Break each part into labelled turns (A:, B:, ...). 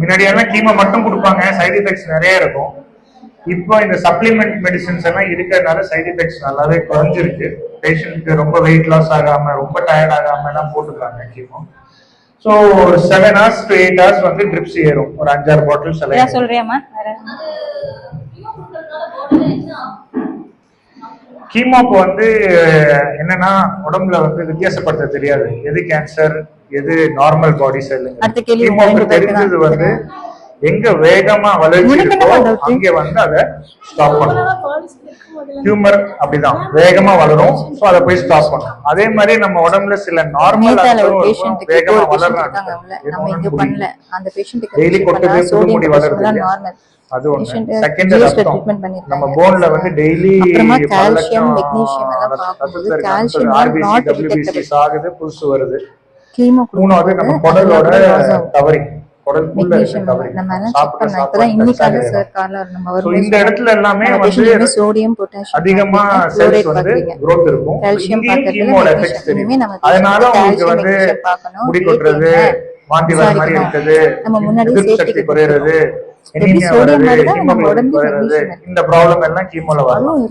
A: முன்னாடியெல்லாம் கீமோ மட்டும் கொடுப்பாங்க, சைடு எஃபெக்ட்ஸ் நிறைய இருக்கும். இப்போ இந்த சப்ளிமெண்ட் மெடிசின்ஸ் எல்லாம் இருக்கிறதுனால சைடு எஃபெக்ட்ஸ் நல்லாவே குறைஞ்சிருக்கு. பேஷண்ட்க்கு ரொம்ப வெயிட் லாஸ் ஆகாம ரொம்ப டயர்ட் ஆகாம எல்லாம் போட்டுக்கிறாங்க கீமோ. ஸோ ஒரு 7 hours to 8 hours வந்து ட்ரிப்ஸ் ஏறும். ஒரு 5-6 பாட்டில்ஸ் எல்லாம் சொல்றியாமா. கீமோக்கு வந்து என்னன்னா உடம்புல வந்து வித்தியாசப்படுத்த தெரியாது, எது கேன்சர் எது நார்மல் பாடி செல்லுங்க. கீமோக்கு தெரிஞ்சது வந்து எங்க வேகமா வளர்ச்சி இருக்கோ அங்க வந்து அதை ஸ்டாப் பண்ணும். டியூமர் அப்படிதான் வேகமா வளரும், சோ அதை போய் ஸ்டாப் பண்ணும். அதே மாதிரி நம்ம உடம்புல சில நார்மல் வேகமா வளர்றாங்க, டெய்லி கொட்டுது புது முடி வளருது, அது ஒண்ணு. செகண்ட் ரத்தம் நம்ம போன்ல வந்து டெய்லி கால்சியம் மெக்னீசியம் எல்லாம் பார்க்கும்போது கால்சியம் WBC ஆகுது, புதுசு வருது. மூணாவது நம்ம குடலோட கவரிங், இந்த இடத்துல எல்லாமே வந்து சோடியம் பொட்டாசியம் அதிகமா செல்ஸ் வந்து growth இருக்கும். கீமோட எஃபெக்ட்ஸ் தெரியும். அதனால உங்களுக்கு வந்து முடி கொட்டுறது, வாந்தி வர மாதிரி இருக்குது, எதிர்ப்பு சக்தி குறையிறது, இந்த ப்ராப்ளம் எல்லாம் கீமோல வரும்.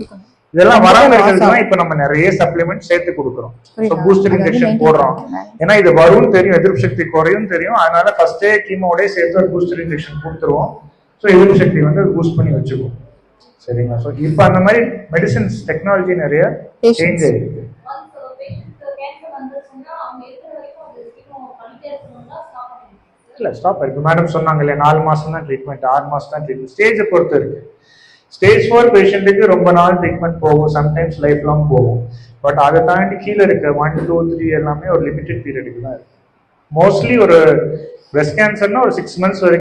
A: இதெல்லாம் வராம இருக்கிறதுனா இப்ப நம்ம நிறைய சப்ளிமெண்ட் சேர்த்து கொடுக்குறோம். பூஸ்டர் இன்ஜெக்ஷன் போடுறோம். ஏன்னா இது வரும்னு தெரியும், எதிர்ப்பு சக்தி குறையும் தெரியும். அதனால ஃபர்ஸ்டே கீமோட சேர்த்து ஒரு பூஸ்டர் இன்ஜெக்ஷன் கொடுத்துருவோம். ஸோ எதிர்ப்பு சக்தி வந்து பூஸ்ட் பண்ணி வச்சுக்குவோம். சரிங்களா? ஸோ இப்போ அந்த மாதிரி மெடிசின்ஸ் டெக்னாலஜி நிறைய சேஞ்ச் ஆயிருக்கு. இல்ல ஸ்டாப் இருக்கு. மேடம் சொன்னாங்க இல்லையா, 4 மாசம் தான் ட்ரீட்மெண்ட், 6 மாசம் தான் ட்ரீட்மெண்ட். ஸ்டேஜை பொறுத்து இருக்கு. ஸ்டேஜ் 4 பேஷண்ட்டுக்கு ரொம்ப நாள் ட்ரீட்மெண்ட் போகும், சம்டைம்ஸ் லைஃப் லாங் போகும். பட் அதை தாண்டி கீழே இருக்க 1, 2, 3 எல்லாமே ஒரு லிமிடெட் பீரியடுக்கு தான் இருக்கு. மோஸ்ட்லி ஒரு பிரஸ்ட் கேன்சர்னா ஒரு 6 months வரைக்கும்